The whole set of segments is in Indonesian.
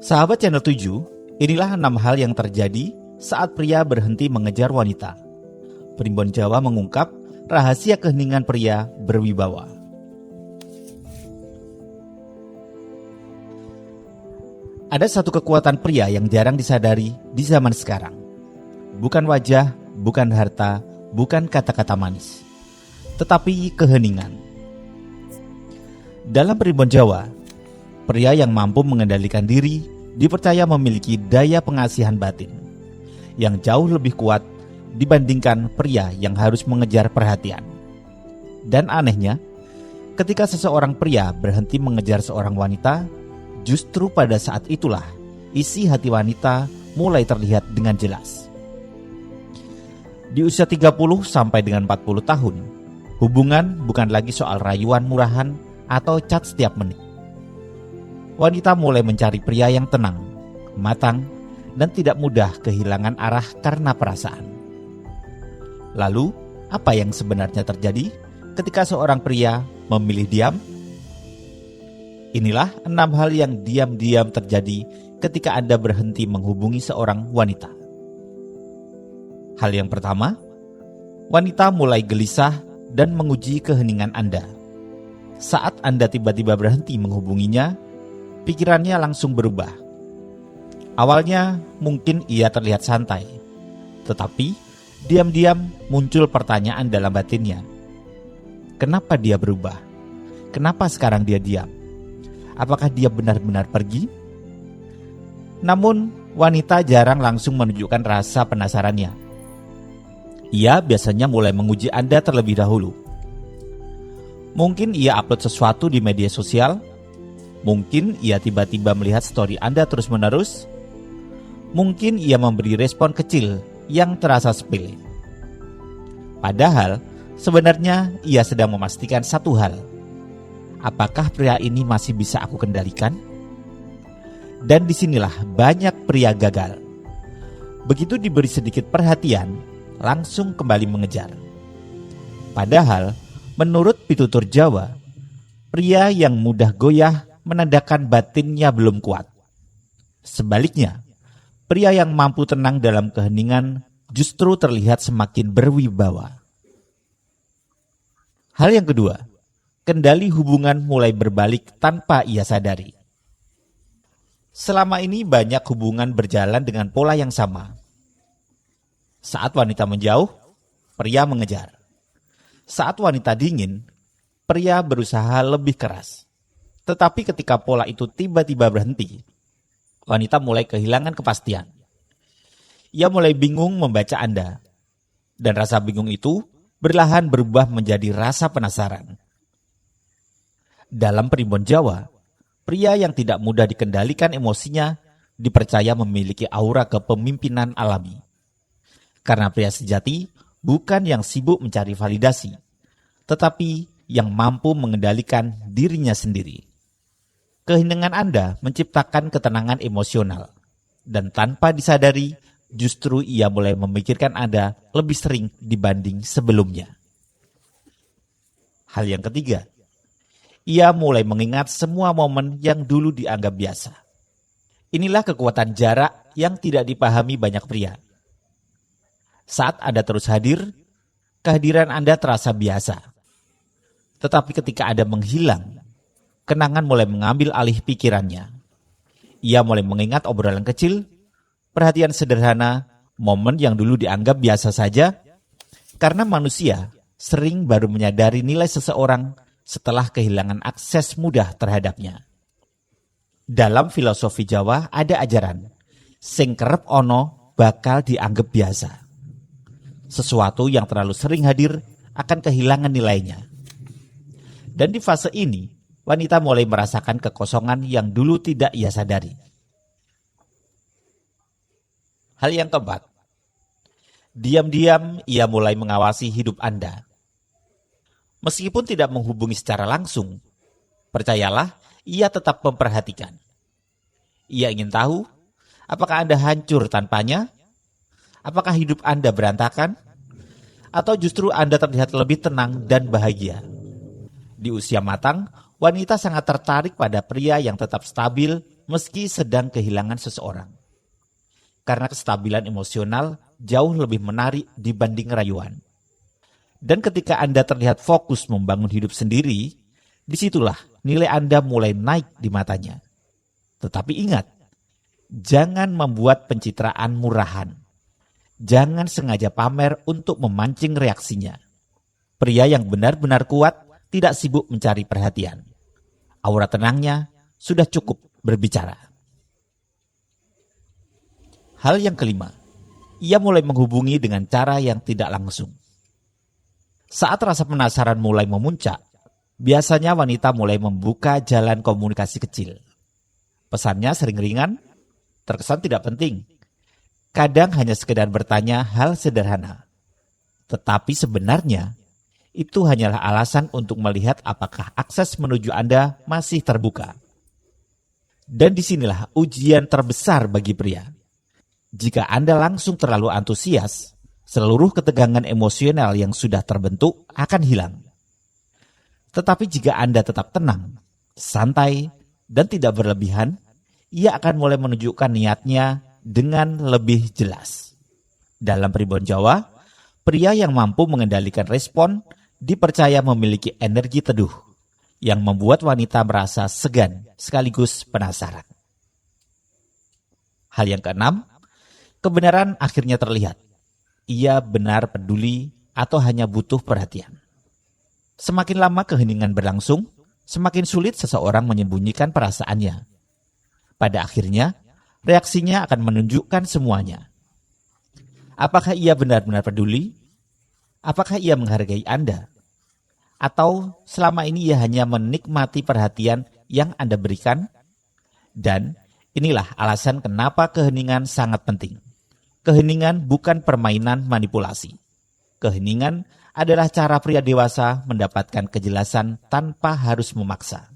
Sahabat Channel 7, inilah 6 hal yang terjadi saat pria berhenti mengejar wanita. Primbon Jawa mengungkap rahasia keheningan pria berwibawa. Ada satu kekuatan pria yang jarang disadari di zaman sekarang. Bukan wajah, bukan harta, bukan kata-kata manis, tetapi keheningan. Dalam Primbon Jawa, pria yang mampu mengendalikan diri dipercaya memiliki daya pengasihan batin yang jauh lebih kuat dibandingkan pria yang harus mengejar perhatian. Dan anehnya, ketika seseorang pria berhenti mengejar seorang wanita, justru pada saat itulah isi hati wanita mulai terlihat dengan jelas. Di usia 30 sampai dengan 40 tahun, hubungan bukan lagi soal rayuan murahan atau cat setiap menit. Wanita mulai mencari pria yang tenang, matang, dan tidak mudah kehilangan arah karena perasaan. Lalu, apa yang sebenarnya terjadi ketika seorang pria memilih diam? Inilah 6 hal yang diam-diam terjadi ketika Anda berhenti menghubungi seorang wanita. Hal yang pertama, wanita mulai gelisah dan menguji keheningan Anda. Saat Anda tiba-tiba berhenti menghubunginya, pikirannya langsung berubah. Awalnya mungkin ia terlihat santai, tetapi diam-diam muncul pertanyaan dalam batinnya. Kenapa dia berubah? Kenapa sekarang dia diam? Apakah dia benar-benar pergi? Namun wanita jarang langsung menunjukkan rasa penasarannya. Ia biasanya mulai menguji Anda terlebih dahulu. Mungkin ia upload sesuatu di media sosial. Mungkin ia tiba-tiba melihat story Anda terus-menerus. Mungkin ia memberi respon kecil yang terasa sepele. Padahal sebenarnya ia sedang memastikan satu hal. Apakah pria ini masih bisa aku kendalikan? Dan disinilah banyak pria gagal. Begitu diberi sedikit perhatian, langsung kembali mengejar. Padahal menurut pitutur Jawa, pria yang mudah goyah menandakan batinnya belum kuat. Sebaliknya, pria yang mampu tenang dalam keheningan justru terlihat semakin berwibawa. Hal yang kedua, kendali hubungan mulai berbalik tanpa ia sadari. Selama ini banyak hubungan berjalan dengan pola yang sama. Saat wanita menjauh, pria mengejar. Saat wanita dingin, pria berusaha lebih keras. Tetapi ketika pola itu tiba-tiba berhenti, wanita mulai kehilangan kepastian. Ia mulai bingung membaca Anda. Dan rasa bingung itu berlahan berubah menjadi rasa penasaran. Dalam Primbon Jawa, pria yang tidak mudah dikendalikan emosinya dipercaya memiliki aura kepemimpinan alami. Karena pria sejati bukan yang sibuk mencari validasi, tetapi yang mampu mengendalikan dirinya sendiri. Keheningan Anda menciptakan ketenangan emosional, dan tanpa disadari, justru ia mulai memikirkan Anda lebih sering dibanding sebelumnya. Hal yang ketiga, ia mulai mengingat semua momen yang dulu dianggap biasa. Inilah kekuatan jarak yang tidak dipahami banyak pria. Saat Anda terus hadir, kehadiran Anda terasa biasa. Tetapi ketika Anda menghilang, kenangan mulai mengambil alih pikirannya. Ia mulai mengingat obrolan kecil, perhatian sederhana, momen yang dulu dianggap biasa saja, karena manusia sering baru menyadari nilai seseorang setelah kehilangan akses mudah terhadapnya. Dalam filosofi Jawa ada ajaran, sing kerep ono bakal dianggap biasa. Sesuatu yang terlalu sering hadir akan kehilangan nilainya. Dan di fase ini, wanita mulai merasakan kekosongan yang dulu tidak ia sadari. Hal yang keempat, diam-diam ia mulai mengawasi hidup Anda. Meskipun tidak menghubungi secara langsung, percayalah, ia tetap memperhatikan. Ia ingin tahu, apakah Anda hancur tanpanya? Apakah hidup Anda berantakan? Atau justru Anda terlihat lebih tenang dan bahagia? Di usia matang, wanita sangat tertarik pada pria yang tetap stabil meski sedang kehilangan seseorang. Karena kestabilan emosional jauh lebih menarik dibanding rayuan. Dan ketika Anda terlihat fokus membangun hidup sendiri, disitulah nilai Anda mulai naik di matanya. Tetapi ingat, jangan membuat pencitraan murahan. Jangan sengaja pamer untuk memancing reaksinya. Pria yang benar-benar kuat tidak sibuk mencari perhatian. Aura tenangnya sudah cukup berbicara. Hal yang kelima, ia mulai menghubungi dengan cara yang tidak langsung. Saat rasa penasaran mulai memuncak, biasanya wanita mulai membuka jalan komunikasi kecil. Pesannya sering ringan, terkesan tidak penting. Kadang hanya sekedar bertanya hal sederhana. Tetapi sebenarnya, itu hanyalah alasan untuk melihat apakah akses menuju Anda masih terbuka. Dan disinilah ujian terbesar bagi pria. Jika Anda langsung terlalu antusias, seluruh ketegangan emosional yang sudah terbentuk akan hilang. Tetapi jika Anda tetap tenang, santai, dan tidak berlebihan, ia akan mulai menunjukkan niatnya dengan lebih jelas. Dalam pribon Jawa, pria yang mampu mengendalikan respon dipercaya memiliki energi teduh yang membuat wanita merasa segan sekaligus penasaran. Hal yang keenam, kebenaran akhirnya terlihat. Ia benar peduli atau hanya butuh perhatian. Semakin lama keheningan berlangsung, semakin sulit seseorang menyembunyikan perasaannya. Pada akhirnya, reaksinya akan menunjukkan semuanya. Apakah ia benar-benar peduli? Apakah ia menghargai Anda? Atau selama ini ia hanya menikmati perhatian yang Anda berikan? Dan inilah alasan kenapa keheningan sangat penting. Keheningan bukan permainan manipulasi. Keheningan adalah cara pria dewasa mendapatkan kejelasan tanpa harus memaksa.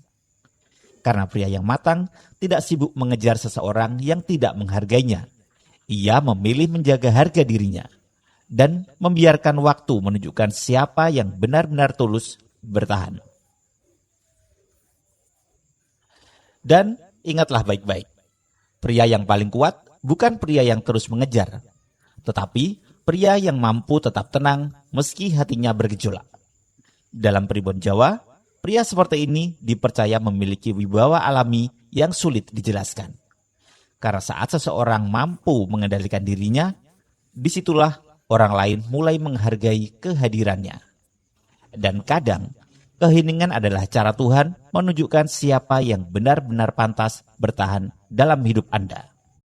Karena pria yang matang tidak sibuk mengejar seseorang yang tidak menghargainya. Ia memilih menjaga harga dirinya dan membiarkan waktu menunjukkan siapa yang benar-benar tulus bertahan. Dan ingatlah baik-baik, pria yang paling kuat bukan pria yang terus mengejar, tetapi pria yang mampu tetap tenang meski hatinya bergejolak. Dalam pribon Jawa, pria seperti ini dipercaya memiliki wibawa alami yang sulit dijelaskan. Karena saat seseorang mampu mengendalikan dirinya, disitulah orang lain mulai menghargai kehadirannya. Dan kadang, keheningan adalah cara Tuhan menunjukkan siapa yang benar-benar pantas bertahan dalam hidup Anda.